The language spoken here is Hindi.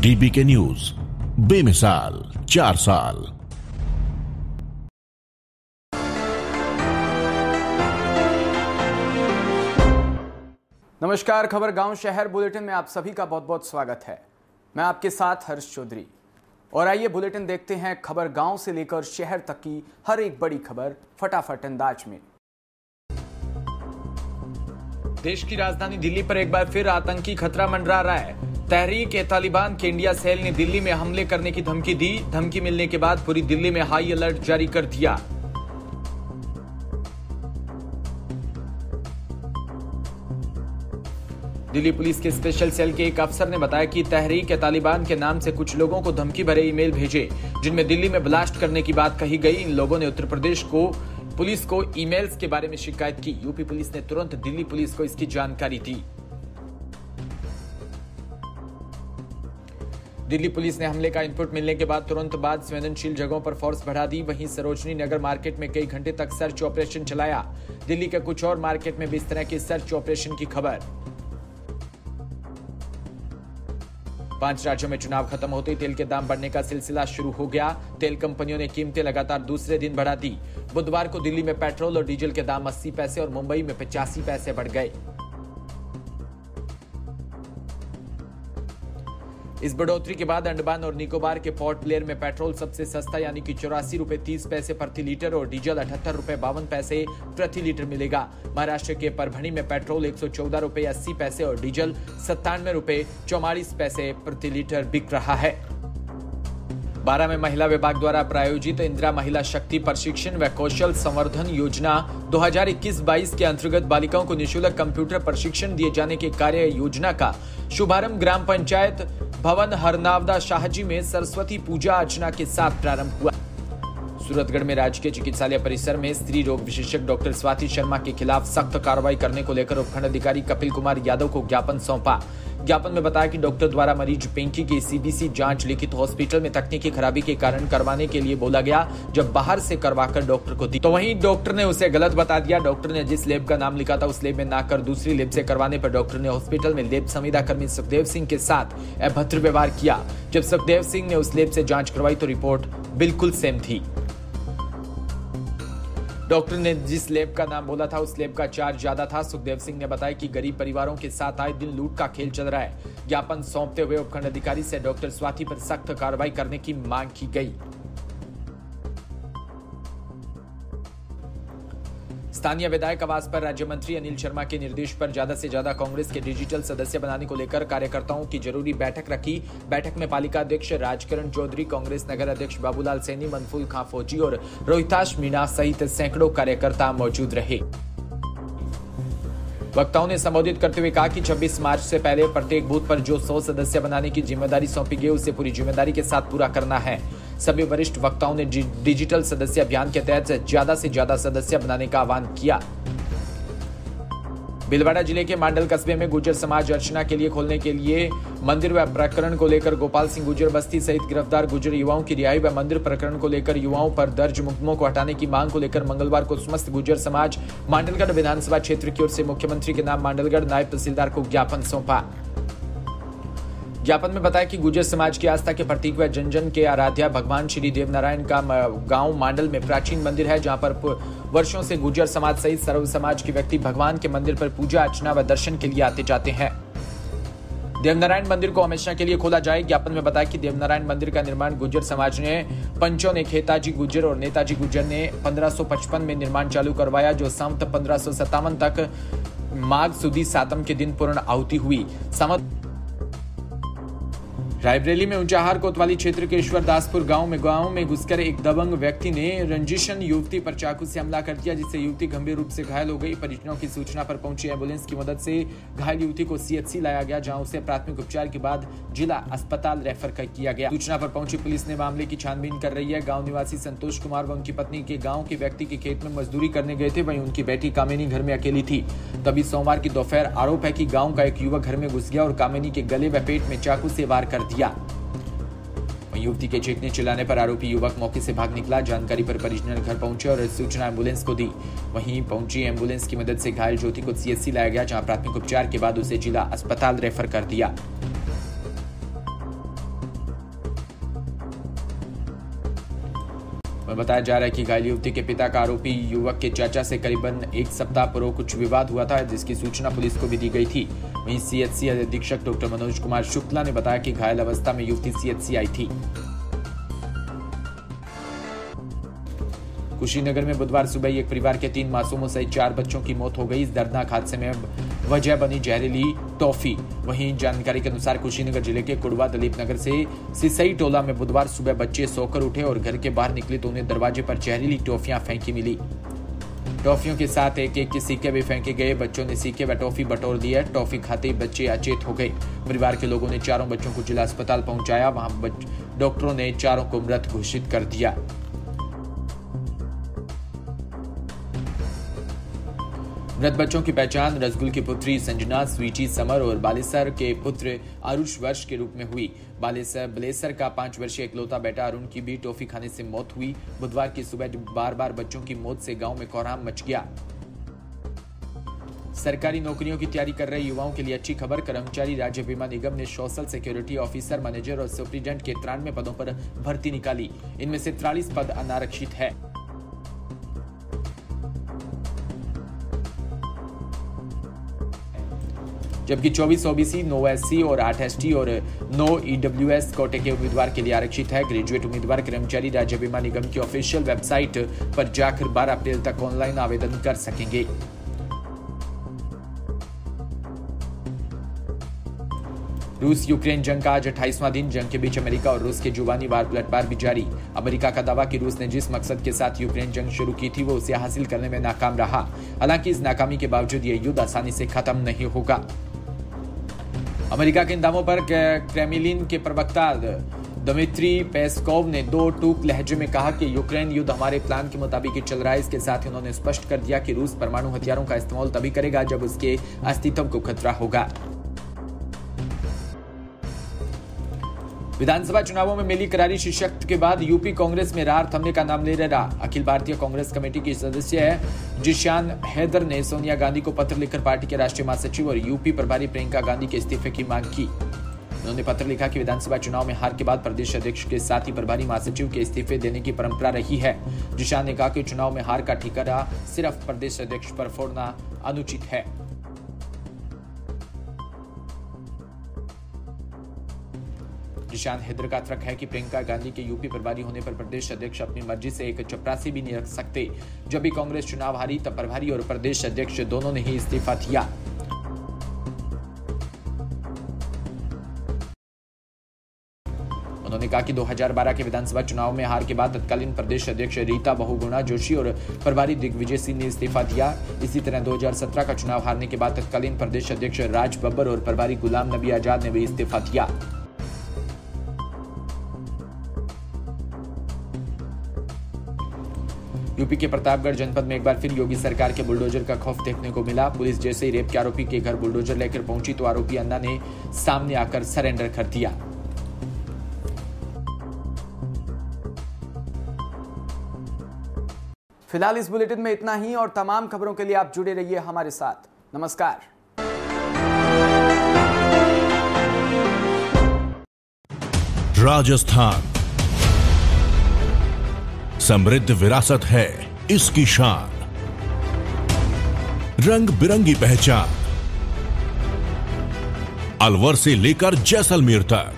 डीबीके न्यूज, बेमिसाल 4 साल। नमस्कार, खबर गांव शहर बुलेटिन में आप सभी का बहुत बहुत स्वागत है। मैं आपके साथ हर्ष चौधरी और आइए बुलेटिन देखते हैं खबर गांव से लेकर शहर तक की हर एक बड़ी खबर फटाफट अंदाज में। देश की राजधानी दिल्ली पर एक बार फिर आतंकी खतरा मंडरा रहा है। तहरीक-ए-तालिबान के इंडिया सेल ने दिल्ली में हमले करने की धमकी दी। धमकी मिलने के बाद पूरी दिल्ली में हाई अलर्ट जारी कर दिया। दिल्ली पुलिस के स्पेशल सेल के एक अफसर ने बताया कि तहरीक-ए-तालिबान के नाम से कुछ लोगों को धमकी भरे ईमेल भेजे, जिनमें दिल्ली में ब्लास्ट करने की बात कही गई। इन लोगों ने उत्तर प्रदेश को पुलिस को ईमेल्स के बारे में शिकायत की। यूपी पुलिस ने तुरंत दिल्ली पुलिस को इसकी जानकारी दी। दिल्ली पुलिस ने हमले का इनपुट मिलने के बाद तुरंत बाद संवेदनशील जगहों पर फोर्स बढ़ा दी। वहीं सरोजनी नगर मार्केट में कई घंटे तक सर्च ऑपरेशन चलाया। दिल्ली के कुछ और मार्केट में भी इस तरह के सर्च ऑपरेशन की खबर। 5 राज्यों में चुनाव खत्म होते ही तेल के दाम बढ़ने का सिलसिला शुरू हो गया। तेल कंपनियों ने कीमतें लगातार दूसरे दिन बढ़ा दी। बुधवार को दिल्ली में पेट्रोल और डीजल के दाम 80 पैसे और मुंबई में 85 पैसे बढ़ गए। इस बढ़ोतरी के बाद अंडमान और निकोबार के पोर्ट ब्लेयर में पेट्रोल सबसे सस्ता यानी कि 84 रुपए 30 पैसे प्रति लीटर और डीजल 78 रुपए 52 पैसे प्रति लीटर मिलेगा। महाराष्ट्र के परभणी में पेट्रोल 114 रुपए 80 पैसे और डीजल 97 रुपए 44 पैसे प्रति लीटर बिक रहा है। 12 में महिला विभाग द्वारा प्रायोजित इंदिरा महिला शक्ति प्रशिक्षण व कौशल संवर्धन योजना 2021-22 के अंतर्गत बालिकाओं को निःशुल्क कंप्यूटर प्रशिक्षण दिए जाने के कार्य योजना का शुभारंभ ग्राम पंचायत भवन हरनावदा शाहजी में सरस्वती पूजा अर्चना के साथ प्रारंभ हुआ। सूरतगढ़ में राजकीय चिकित्सालय परिसर में स्त्री रोग विशेषज्ञ डॉक्टर स्वाति शर्मा के खिलाफ सख्त कार्रवाई करने को लेकर उपखंड अधिकारी कपिल कुमार यादव को ज्ञापन सौंपा। ज्ञापन में बताया कि डॉक्टर द्वारा मरीज पिंकी की सीबीसी जांच लिखित हॉस्पिटल में तकनीकी खराबी के कारण करवाने के लिए बोला गया, जब बाहर से करवाकर डॉक्टर को दी तो वहीं डॉक्टर ने उसे गलत बता दिया। डॉक्टर ने जिस लैब का नाम लिखा था उस लैब में ना कर दूसरी लैब से करवाने पर डॉक्टर ने हॉस्पिटल में लैब संविदा कर्मी सुखदेव सिंह के साथ अभद्र व्यवहार किया। जब सुखदेव सिंह ने उस लैब से जांच करवाई तो रिपोर्ट बिल्कुल सेम थी। डॉक्टर ने जिस लैब का नाम बोला था उस लैब का चार्ज ज्यादा था। सुखदेव सिंह ने बताया कि गरीब परिवारों के साथ आए दिन लूट का खेल चल रहा है। ज्ञापन सौंपते हुए उपखंड अधिकारी से डॉक्टर स्वाति पर सख्त कार्रवाई करने की मांग की गई। स्थानीय विधायक आवास पर राज्य मंत्री अनिल शर्मा के निर्देश पर ज्यादा से ज्यादा कांग्रेस के डिजिटल सदस्य बनाने को लेकर कार्यकर्ताओं की जरूरी बैठक रखी। बैठक में पालिका अध्यक्ष राजकरण चौधरी, कांग्रेस नगर अध्यक्ष बाबूलाल सैनी, मनफूल खां फौजी और रोहिताश मीणा सहित सैकड़ों कार्यकर्ता मौजूद रहे। वक्ताओं ने संबोधित करते हुए कहा कि 26 मार्च से पहले प्रत्येक बूथ पर जो 100 सदस्य बनाने की जिम्मेदारी सौंपी गई उसे पूरी जिम्मेदारी के साथ पूरा करना है। सभी वरिष्ठ वक्ताओं ने डिजिटल सदस्य अभियान के तहत ज्यादा से ज्यादा सदस्य बनाने का आह्वान किया। भीलवाड़ा जिले के मांडल कस्बे में गुर्जर समाज अर्चना के लिए खोलने के लिए मंदिर व प्रकरण को लेकर गोपाल सिंह गुर्जर बस्ती सहित गिरफ्तार गुर्जर युवाओं की रिहाई व मंदिर प्रकरण को लेकर युवाओं पर दर्ज मुकदमों को हटाने की मांग को लेकर मंगलवार को समस्त गुर्जर समाज मांडलगढ़ विधानसभा क्षेत्र की ओर से मुख्यमंत्री के नाम मांडलगढ़ नायब तहसीलदार को ज्ञापन सौंपा। ज्ञापन में बताया कि गुर्जर समाज की आस्था के प्रतीक व जन जन के आराध्या भगवान श्री देवनारायण का गांव मांडल में प्राचीन मंदिर है, जहां पर वर्षों से गुर्जर समाज सहित सर्व समाज के व्यक्ति भगवान के मंदिर पर पूजा अर्चना व दर्शन के लिए आते जाते हैं। देवनारायण मंदिर को हमेशा के लिए खोला जाए। ज्ञापन में बताया कि देवनारायण मंदिर का निर्माण गुर्जर समाज ने पंचों ने खेताजी गुर्जर और नेताजी गुर्जर ने 1555 में निर्माण चालू करवाया, जो संवत 1557 तक माघ सुदी सातम के दिन पूर्ण आहुति हुई। रायबरेली में ऊंचाहार कोतवाली क्षेत्र के ईश्वरदासपुर गांव में घुसकर एक दबंग व्यक्ति ने रंजिशन युवती पर चाकू से हमला कर दिया, जिससे युवती गंभीर रूप से घायल हो गई। परिजनों की सूचना पर पहुंची एम्बुलेंस की मदद से घायल युवती को सीएचसी लाया गया, जहां उसे प्राथमिक उपचार के बाद जिला अस्पताल रेफर किया गया। सूचना पर पहुंची पुलिस ने मामले की छानबीन कर रही है। गाँव निवासी संतोष कुमार व उनकी पत्नी के गाँव के व्यक्ति के खेत में मजदूरी करने गए थे, वहीं उनकी बेटी कामिनी घर में अकेली थी। तभी सोमवार की दोपहर आरोप है कि गाँव का एक युवक घर में घुस गया और कामिनी के गले व पेट में चाकू से वार कर दिया। युवती के चीखने चिल्लाने पर आरोपी युवक मौके से भाग निकला। जानकारी पर परिजन घर पहुंचे और सूचना एम्बुलेंस को दी। वहीं पहुंची एम्बुलेंस की मदद से घायल ज्योति को सीएचसी लाया गया, जहां प्राथमिक उपचार के बाद उसे जिला अस्पताल रेफर कर दिया। बताया जा रहा है कि घायल युवती के पिता का आरोपी युवक के चाचा से करीबन एक सप्ताह पूर्व कुछ विवाद हुआ था, जिसकी सूचना पुलिस को भी दी गई थी। वहीं सीएचसी अधीक्षक डॉक्टर मनोज कुमार शुक्ला ने बताया कि घायल अवस्था में युवती सीएचसी आई थी। कुशीनगर में बुधवार सुबह एक परिवार के 3 मासूमों सहित 4 बच्चों की मौत हो गई। इस दर्दनाक हादसे में वजह बनी जहरीली टॉफी। वहीं जानकारी के अनुसार कुशीनगर जिले के कुड़वा दलीप नगर से सिसई टोला में बुधवार सुबह बच्चे सोकर उठे और घर के बाहर निकले तो उन्हें दरवाजे पर जहरीली टॉफियां फेंकी मिली। टॉफियों के साथ एक एक के सिक्के भी फेंके गए। बच्चों ने सिक्के व टॉफी बटोर दिया। टॉफी खाते ही बच्चे अचेत हो गए। परिवार के लोगों ने चारों बच्चों को जिला अस्पताल पहुंचाया। वहां डॉक्टरों ने चारों को मृत घोषित कर दिया। मृत बच्चों की पहचान रसगुल की पुत्री संजना, स्वीटी समर और बालेसर के पुत्र आरुष वर्ष के रूप में हुई। बालेसर का 5 वर्षीय इकलौता बेटा अरुण की भी टॉफी खाने से मौत हुई। बुधवार की सुबह बार बार बच्चों की मौत से गांव में कोहराम मच गया। सरकारी नौकरियों की तैयारी कर रहे युवाओं के लिए अच्छी खबर। कर्मचारी राज्य बीमा निगम ने सोशल सिक्योरिटी ऑफिसर, मैनेजर और सुपरिटेंडेंट के 93 पदों पर भर्ती निकाली। इनमें से 43 पद अनारक्षित है। जबकि 24 ओबीसी, 9 एससी और 8 एसटी और 9 ईडब्ल्यूएस कोटे के उम्मीदवार के लिए आरक्षित है। ग्रेजुएट उम्मीदवार कर्मचारी राज्य बीमा निगम की ऑफिशियल वेबसाइट पर जाकर 12 अप्रैल तक ऑनलाइन आवेदन कर सकेंगे। रूस यूक्रेन जंग का आज 28वां दिन। जंग के बीच अमेरिका और रूस के जुबानी वार पलटवार भी जारी। अमेरिका का दावा कि रूस ने जिस मकसद के साथ यूक्रेन जंग शुरू की थी वो उसे हासिल करने में नाकाम रहा। हालांकि इस नाकामी के बावजूद यह युद्ध आसानी से खत्म नहीं होगा। अमेरिका के इन दावों पर क्रेमलिन के प्रवक्ता दमित्री पेस्कोव ने 2 टूक लहजे में कहा कि यूक्रेन युद्ध हमारे प्लान के मुताबिक ही चल रहा है। इसके साथ ही उन्होंने स्पष्ट कर दिया कि रूस परमाणु हथियारों का इस्तेमाल तभी करेगा जब उसके अस्तित्व को खतरा होगा। विधानसभा चुनावों में मिली करारी शिकस्त के बाद यूपी कांग्रेस में रार थमने का नाम ले रहा। अखिल भारतीय कांग्रेस कमेटी की सदस्य है जिशान हैदर ने सोनिया गांधी को पत्र लिखकर पार्टी के राष्ट्रीय महासचिव और यूपी प्रभारी प्रियंका गांधी के इस्तीफे की मांग की। उन्होंने पत्र लिखा कि विधानसभा चुनाव में हार के बाद प्रदेश अध्यक्ष के साथ ही प्रभारी महासचिव के इस्तीफे देने की परंपरा रही है। जिशान ने कहा कि चुनाव में हार का ठिकाना सिर्फ प्रदेश अध्यक्ष पर फोड़ना अनुचित है। जिशान हैदर का तर्क है कि प्रियंका गांधी के यूपी प्रभारी होने पर प्रदेश अध्यक्ष अपनी मर्जी से एक चपरासी भी नहीं रख सकते। जब भी कांग्रेस चुनाव हारी तब प्रभारी और प्रदेश अध्यक्ष दोनों ने ही इस्तीफा दिया। उन्होंने कहा कि 2012 के विधानसभा चुनाव में हार के बाद तत्कालीन प्रदेश अध्यक्ष रीता बहुगुणा जोशी और प्रभारी दिग्विजय सिंह ने इस्तीफा दिया। इसी तरह 2017 का चुनाव हारने के बाद तत्कालीन प्रदेश अध्यक्ष राज बब्बर और प्रभारी गुलाम नबी आजाद ने भी इस्तीफा दिया। यूपी के प्रतापगढ़ जनपद में एक बार फिर योगी सरकार के बुलडोजर का खौफ देखने को मिला। पुलिस जैसे ही रेप के आरोपी के घर बुलडोजर लेकर पहुंची तो आरोपी अन्ना ने सामने आकर सरेंडर कर दिया। फिलहाल इस बुलेटिन में इतना ही और तमाम खबरों के लिए आप जुड़े रहिए हमारे साथ। नमस्कार। राजस्थान समृद्ध विरासत है इसकी शान, रंग बिरंगी पहचान। अलवर से लेकर जैसलमेर तक